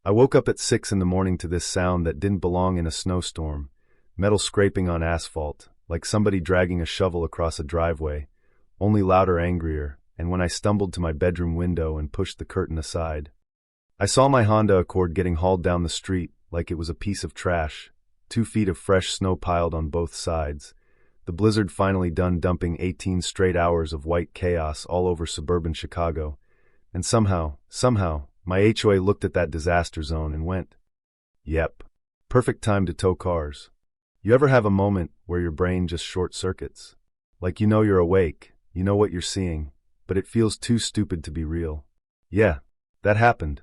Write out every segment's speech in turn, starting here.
I woke up at 6 in the morning to this sound that didn't belong in a snowstorm, metal scraping on asphalt, like somebody dragging a shovel across a driveway, only louder, angrier, and when I stumbled to my bedroom window and pushed the curtain aside, I saw my Honda Accord getting hauled down the street like it was a piece of trash, 2 feet of fresh snow piled on both sides, the blizzard finally done dumping 18 straight hours of white chaos all over suburban Chicago, and somehow, my HOA looked at that disaster zone and went, "Yep, perfect time to tow cars." You ever have a moment where your brain just short-circuits? Like you know you're awake, you know what you're seeing, but it feels too stupid to be real. Yeah, that happened.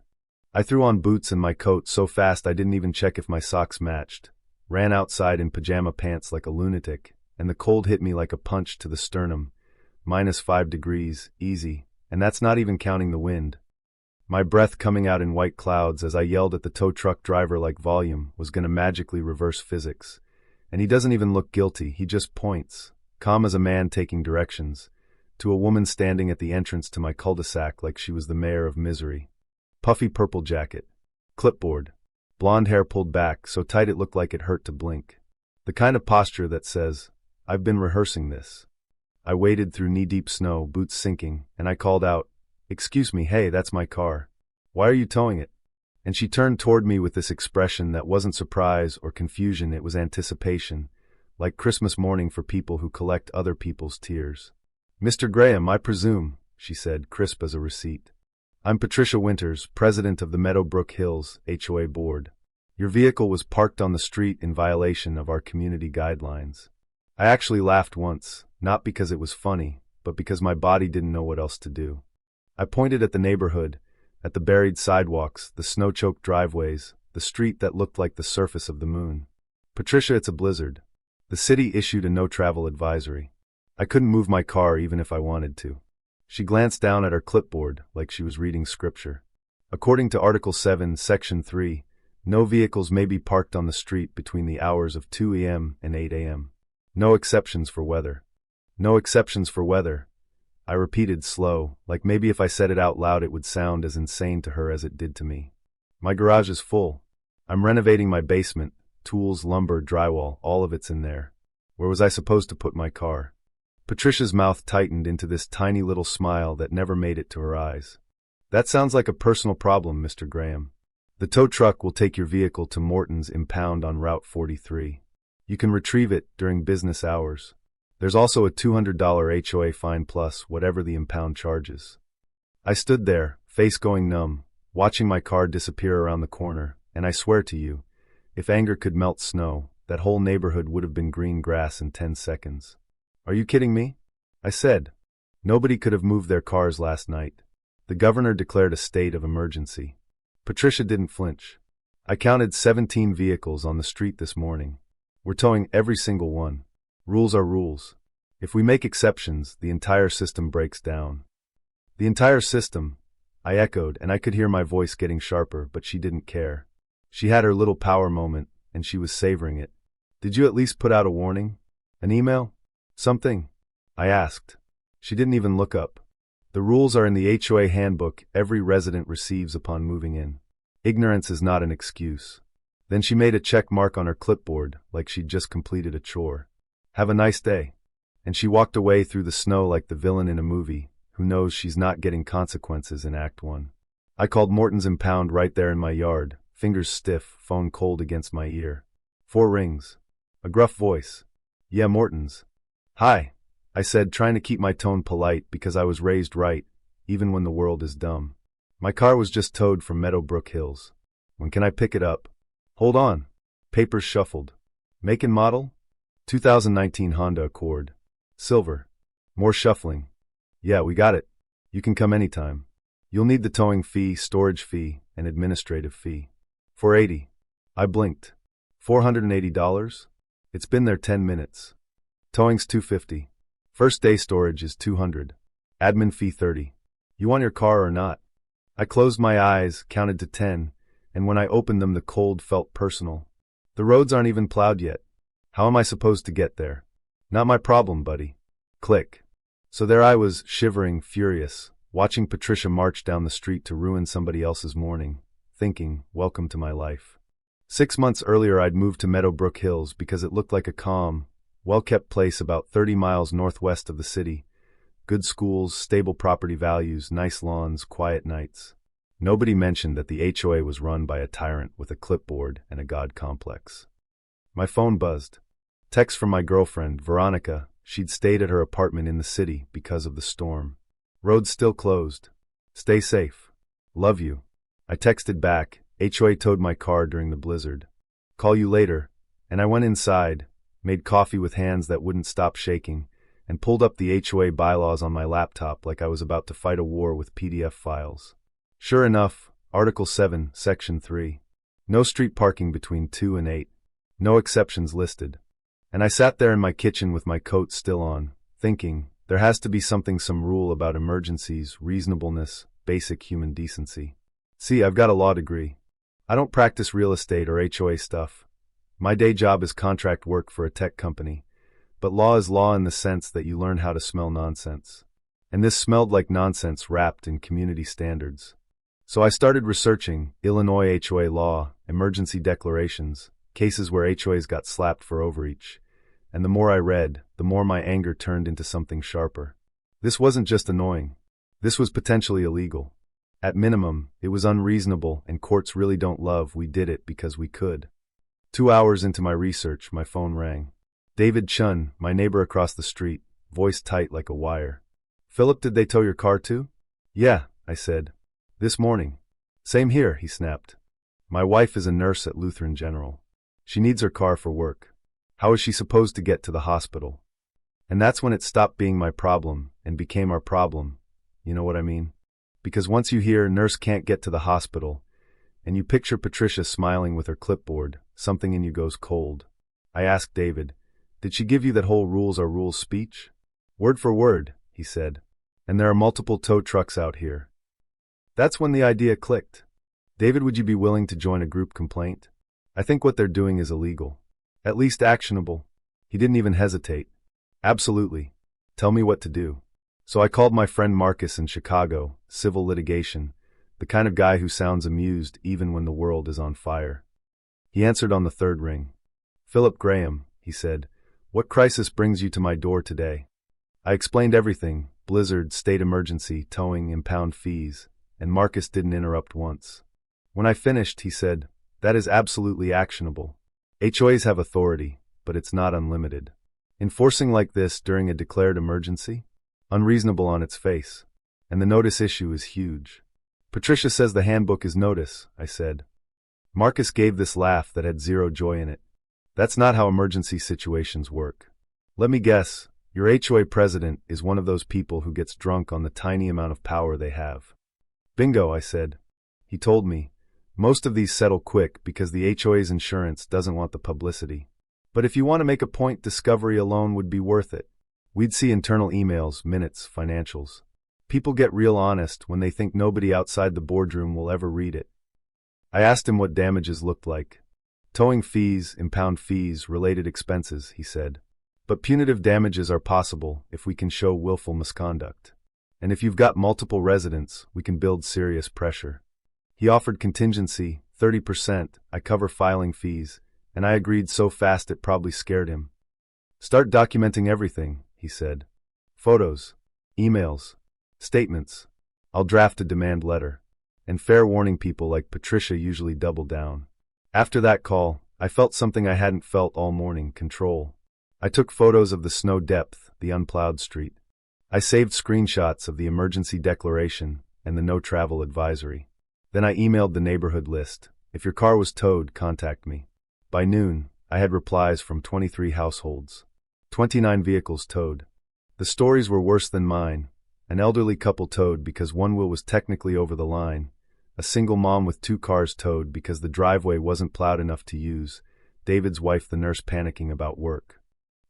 I threw on boots and my coat so fast I didn't even check if my socks matched, ran outside in pajama pants like a lunatic, and the cold hit me like a punch to the sternum. -5 degrees, easy, and that's not even counting the wind. My breath coming out in white clouds as I yelled at the tow truck driver like volume was gonna magically reverse physics. And he doesn't even look guilty, he just points, calm as a man taking directions, to a woman standing at the entrance to my cul-de-sac like she was the mayor of misery. Puffy purple jacket, clipboard, blonde hair pulled back so tight it looked like it hurt to blink. The kind of posture that says, "I've been rehearsing this." I waded through knee-deep snow, boots sinking, and I called out, "Excuse me, hey, that's my car. Why are you towing it?" And she turned toward me with this expression that wasn't surprise or confusion, it was anticipation, like Christmas morning for people who collect other people's tears. "Mr. Graham, I presume," she said, crisp as a receipt. "I'm Patricia Winters, president of the Meadowbrook Hills HOA board. Your vehicle was parked on the street in violation of our community guidelines." I actually laughed once, not because it was funny, but because my body didn't know what else to do. I pointed at the neighborhood, at the buried sidewalks, the snow-choked driveways, the street that looked like the surface of the moon. "Patricia, it's a blizzard. The city issued a no-travel advisory. I couldn't move my car even if I wanted to." She glanced down at her clipboard like she was reading scripture. "According to Article 7, Section 3, no vehicles may be parked on the street between the hours of 2 a.m. and 8 a.m. No exceptions for weather." "No exceptions for weather," I repeated slow, like maybe if I said it out loud it would sound as insane to her as it did to me. "My garage is full. I'm renovating my basement, tools, lumber, drywall, all of it's in there. Where was I supposed to put my car?" Patricia's mouth tightened into this tiny little smile that never made it to her eyes. "That sounds like a personal problem, Mr. Graham. The tow truck will take your vehicle to Morton's Impound on Route 43. You can retrieve it during business hours. There's also a $200 HOA fine plus whatever the impound charges." I stood there, face going numb, watching my car disappear around the corner, and I swear to you, if anger could melt snow, that whole neighborhood would have been green grass in 10 seconds. "Are you kidding me?" I said. "Nobody could have moved their cars last night. The governor declared a state of emergency." Patricia didn't flinch. "I counted 17 vehicles on the street this morning. We're towing every single one. Rules are rules. If we make exceptions, the entire system breaks down." "The entire system," I echoed, and I could hear my voice getting sharper, but she didn't care. She had her little power moment, and she was savoring it. "Did you at least put out a warning? An email? Something?" I asked. She didn't even look up. "The rules are in the HOA handbook every resident receives upon moving in. Ignorance is not an excuse." Then she made a check mark on her clipboard, like she'd just completed a chore. "Have a nice day." And she walked away through the snow like the villain in a movie, who knows she's not getting consequences in Act 1. I called Morton's Impound right there in my yard, fingers stiff, phone cold against my ear. 4 rings. A gruff voice. "Yeah, Morton's." "Hi," I said, trying to keep my tone polite because I was raised right, even when the world is dumb. "My car was just towed from Meadowbrook Hills. When can I pick it up?" "Hold on." Papers shuffled. "Make and model?" 2019 Honda Accord. Silver. More shuffling. "Yeah, we got it. You can come anytime. You'll need the towing fee, storage fee, and administrative fee." $480. I blinked. $480? It's been there 10 minutes. Towing's $250. First day storage is $200. Admin fee $30. You want your car or not? I closed my eyes, counted to 10, and when I opened them the cold felt personal. The roads aren't even plowed yet. How am I supposed to get there? Not my problem, buddy. Click. So there I was, shivering, furious, watching Patricia march down the street to ruin somebody else's morning, thinking, welcome to my life. 6 months earlier I'd moved to Meadowbrook Hills because it looked like a calm, well-kept place about 30 miles northwest of the city. Good schools, stable property values, nice lawns, quiet nights. Nobody mentioned that the HOA was run by a tyrant with a clipboard and a god complex. My phone buzzed. Text from my girlfriend, Veronica. She'd stayed at her apartment in the city because of the storm. Roads still closed. Stay safe. Love you. I texted back, HOA towed my car during the blizzard. Call you later. And I went inside, made coffee with hands that wouldn't stop shaking, and pulled up the HOA bylaws on my laptop like I was about to fight a war with PDF files. Sure enough, Article 7, Section 3. No street parking between 2 and 8. No exceptions listed. And I sat there in my kitchen with my coat still on, thinking, there has to be some rule about emergencies, reasonableness, basic human decency. See, I've got a law degree. I don't practice real estate or HOA stuff. My day job is contract work for a tech company. But law is law in the sense that you learn how to smell nonsense. And this smelled like nonsense wrapped in community standards. So I started researching Illinois HOA law, emergency declarations, cases where HOAs got slapped for overreach. And the more I read, the more my anger turned into something sharper. This wasn't just annoying. This was potentially illegal. At minimum, it was unreasonable, and courts really don't love we did it because we could. 2 hours into my research, my phone rang. David Chun, my neighbor across the street, voice tight like a wire. Philip, did they tow your car too? Yeah, I said. This morning. Same here, he snapped. My wife is a nurse at Lutheran General. She needs her car for work. How is she supposed to get to the hospital? And that's when it stopped being my problem and became our problem. You know what I mean? Because once you hear nurse can't get to the hospital, and you picture Patricia smiling with her clipboard, something in you goes cold. I asked David, did she give you that whole rules are rules speech? Word for word, he said. And there are multiple tow trucks out here. That's when the idea clicked. David, would you be willing to join a group complaint? I think what they're doing is illegal. At least actionable. He didn't even hesitate. Absolutely. Tell me what to do. So I called my friend Marcus in Chicago, civil litigation, the kind of guy who sounds amused even when the world is on fire. He answered on the third ring. Philip Graham, he said, what crisis brings you to my door today? I explained everything, blizzard, state emergency, towing, impound fees, and Marcus didn't interrupt once. When I finished, he said, that is absolutely actionable. HOAs have authority, but it's not unlimited. Enforcing like this during a declared emergency? Unreasonable on its face. And the notice issue is huge. Patricia says the handbook is notice, I said. Marcus gave this laugh that had zero joy in it. That's not how emergency situations work. Let me guess, your HOA president is one of those people who gets drunk on the tiny amount of power they have. Bingo, I said. He told me, most of these settle quick because the HOA's insurance doesn't want the publicity. But if you want to make a point, discovery alone would be worth it. We'd see internal emails, minutes, financials. People get real honest when they think nobody outside the boardroom will ever read it. I asked him what damages looked like. Towing fees, impound fees, related expenses, he said. But punitive damages are possible if we can show willful misconduct. And if you've got multiple residents, we can build serious pressure. He offered contingency, 30%, I cover filing fees, and I agreed so fast it probably scared him. Start documenting everything, he said. Photos, emails, statements. I'll draft a demand letter. And fair warning people like Patricia usually double down. After that call, I felt something I hadn't felt all morning, control. I took photos of the snow depth, the unplowed street. I saved screenshots of the emergency declaration and the no travel advisory. Then I emailed the neighborhood list. If your car was towed, contact me. By noon, I had replies from 23 households. 29 vehicles towed. The stories were worse than mine. An elderly couple towed because one wheel was technically over the line. A single mom with 2 cars towed because the driveway wasn't plowed enough to use. David's wife, the nurse, panicking about work.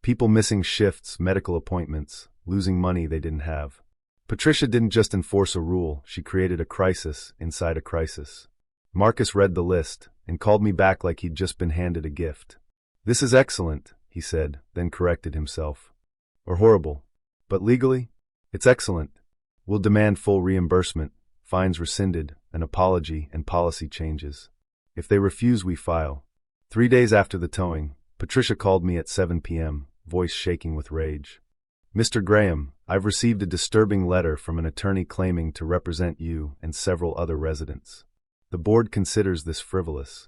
People missing shifts, medical appointments, losing money they didn't have. Patricia didn't just enforce a rule, she created a crisis inside a crisis. Marcus read the list and called me back like he'd just been handed a gift. This is excellent, he said, then corrected himself. Or horrible. But legally? It's excellent. We'll demand full reimbursement, fines rescinded, an apology, and policy changes. If they refuse, we file. 3 days after the towing, Patricia called me at 7 p.m., voice shaking with rage. Mr. Graham, I've received a disturbing letter from an attorney claiming to represent you and several other residents. The board considers this frivolous.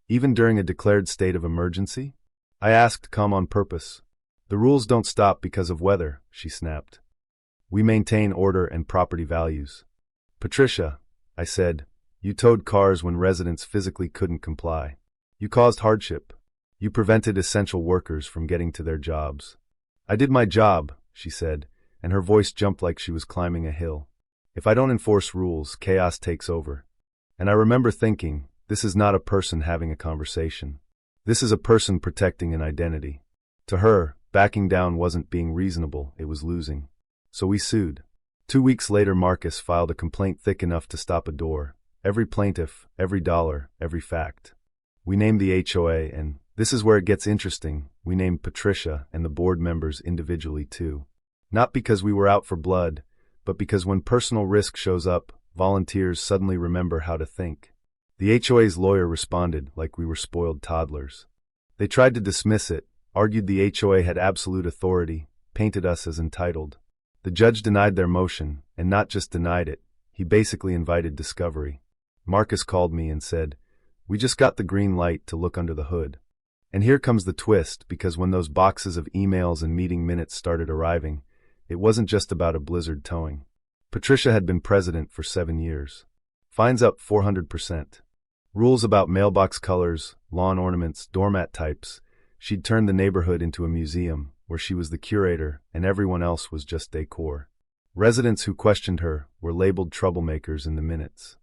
Even during a declared state of emergency? I asked, calm on purpose. The rules don't stop because of weather, she snapped. We maintain order and property values. Patricia, I said, you towed cars when residents physically couldn't comply. You caused hardship. You prevented essential workers from getting to their jobs. I did my job, she said, and her voice jumped like she was climbing a hill. If I don't enforce rules, chaos takes over. And I remember thinking, this is not a person having a conversation. This is a person protecting an identity. To her, backing down wasn't being reasonable, it was losing. So we sued. 2 weeks later, Marcus filed a complaint thick enough to stop a door. Every plaintiff, every dollar, every fact. We named the HOA, and this is where it gets interesting, we named Patricia and the board members individually too. Not because we were out for blood, but because when personal risk shows up, volunteers suddenly remember how to think. The HOA's lawyer responded like we were spoiled toddlers. They tried to dismiss it, argued the HOA had absolute authority, painted us as entitled. The judge denied their motion, and not just denied it, he basically invited discovery. Marcus called me and said, we just got the green light to look under the hood. And here comes the twist, because when those boxes of emails and meeting minutes started arriving, it wasn't just about a blizzard towing. Patricia had been president for 7 years. Fines up 400%. Rules about mailbox colors, lawn ornaments, doormat types. She'd turned the neighborhood into a museum, where she was the curator and everyone else was just decor. Residents who questioned her were labeled troublemakers in the minutes.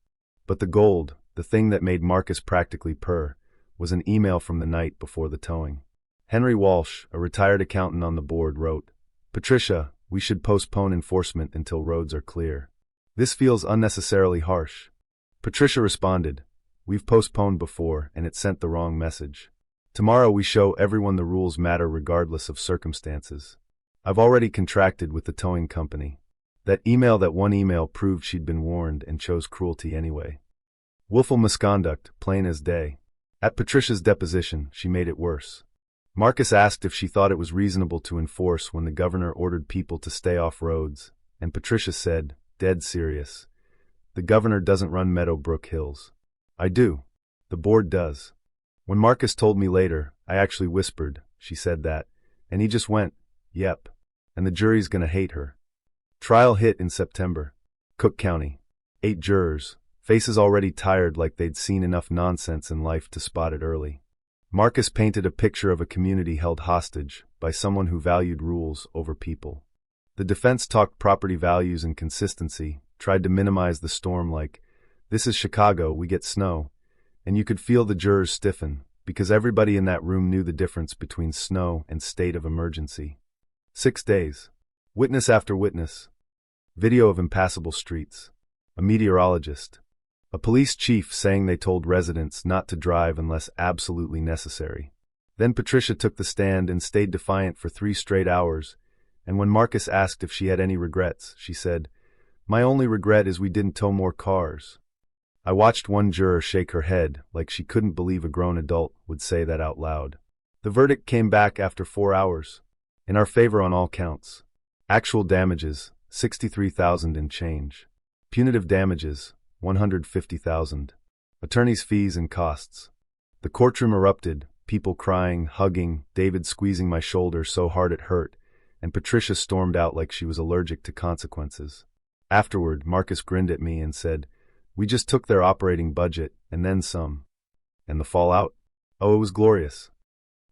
But the gold, the thing that made Marcus practically purr, was an email from the night before the towing. Henry Walsh, a retired accountant on the board, wrote, Patricia, we should postpone enforcement until roads are clear. This feels unnecessarily harsh. Patricia responded, we've postponed before and it sent the wrong message. Tomorrow we show everyone the rules matter regardless of circumstances. I've already contracted with the towing company. That one email proved she'd been warned and chose cruelty anyway. Willful misconduct, plain as day. At Patricia's deposition, she made it worse. Marcus asked if she thought it was reasonable to enforce when the governor ordered people to stay off roads, and Patricia said, dead serious, the governor doesn't run Meadowbrook Hills. I do. The board does. When Marcus told me later, I actually whispered, she said that, and he just went, yep, and the jury's gonna hate her. Trial hit in September. Cook County. 8 jurors, faces already tired like they'd seen enough nonsense in life to spot it early. Marcus painted a picture of a community held hostage by someone who valued rules over people. The defense talked property values and consistency, tried to minimize the storm like, this is Chicago, we get snow, and you could feel the jurors stiffen, because everybody in that room knew the difference between snow and state of emergency. 6 days. Witness after witness. Video of impassable streets. A meteorologist. A police chief saying they told residents not to drive unless absolutely necessary. Then Patricia took the stand and stayed defiant for 3 straight hours, and when Marcus asked if she had any regrets, she said, my only regret is we didn't tow more cars. I watched one juror shake her head like she couldn't believe a grown adult would say that out loud. The verdict came back after 4 hours. In our favor on all counts. Actual damages, $63,000 and change. Punitive damages, $150,000. Attorney's fees and costs. The courtroom erupted, people crying, hugging, David squeezing my shoulder so hard it hurt, and Patricia stormed out like she was allergic to consequences. Afterward, Marcus grinned at me and said, we just took their operating budget, and then some. And the fallout? Oh, it was glorious.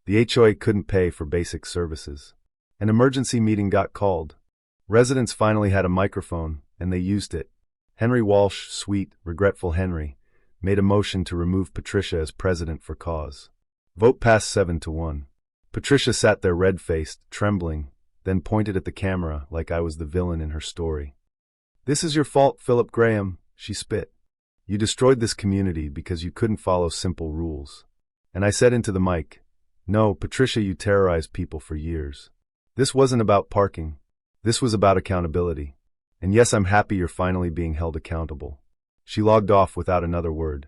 The HOA couldn't pay for basic services. An emergency meeting got called. Residents finally had a microphone, and they used it. Henry Walsh, sweet, regretful Henry, made a motion to remove Patricia as president for cause. Vote passed 7-1. Patricia sat there red-faced, trembling, then pointed at the camera like I was the villain in her story. This is your fault, Philip Graham, she spit. You destroyed this community because you couldn't follow simple rules. And I said into the mic, no, Patricia, you terrorized people for years. This wasn't about parking. This was about accountability. And yes, I'm happy you're finally being held accountable. She logged off without another word.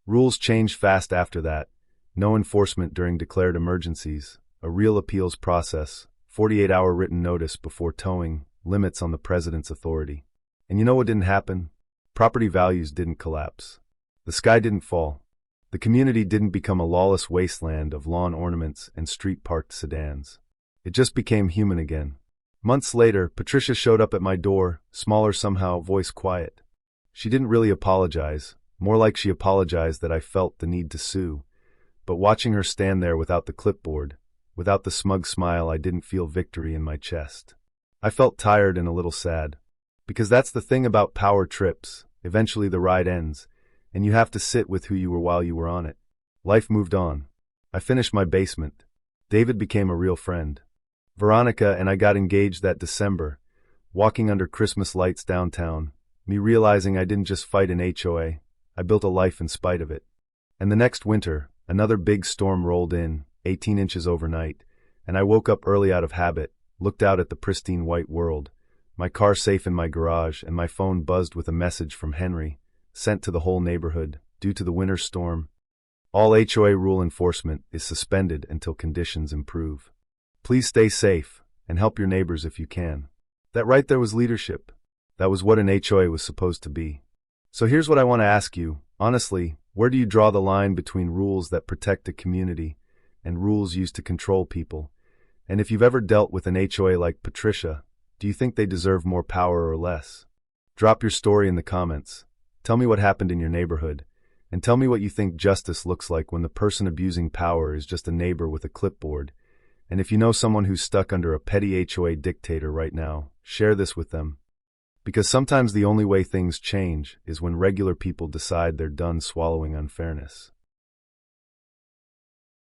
Rules changed fast after that. No enforcement during declared emergencies, a real appeals process, 48-hour written notice before towing, limits on the president's authority. And you know what didn't happen? Property values didn't collapse. The sky didn't fall. The community didn't become a lawless wasteland of lawn ornaments and street-parked sedans. It just became human again. Months later, Patricia showed up at my door, smaller somehow, voice quiet. She didn't really apologize, more like she apologized that I felt the need to sue. But watching her stand there without the clipboard, without the smug smile, I didn't feel victory in my chest. I felt tired and a little sad. Because that's the thing about power trips, eventually the ride ends, and you have to sit with who you were while you were on it. Life moved on. I finished my basement. David became a real friend. Veronica and I got engaged that December, walking under Christmas lights downtown, me realizing I didn't just fight an HOA, I built a life in spite of it. And the next winter, another big storm rolled in, 18 inches overnight, and I woke up early out of habit, looked out at the pristine white world, my car safe in my garage, and my phone buzzed with a message from Henry, sent to the whole neighborhood, due to the winter storm. All HOA rule enforcement is suspended until conditions improve. Please stay safe, and help your neighbors if you can. That right there was leadership. That was what an HOA was supposed to be. So here's what I want to ask you. Honestly, where do you draw the line between rules that protect a community and rules used to control people? And if you've ever dealt with an HOA like Patricia, do you think they deserve more power or less? Drop your story in the comments. Tell me what happened in your neighborhood, and tell me what you think justice looks like when the person abusing power is just a neighbor with a clipboard. And if you know someone who's stuck under a petty HOA dictator right now, share this with them. Because sometimes the only way things change is when regular people decide they're done swallowing unfairness.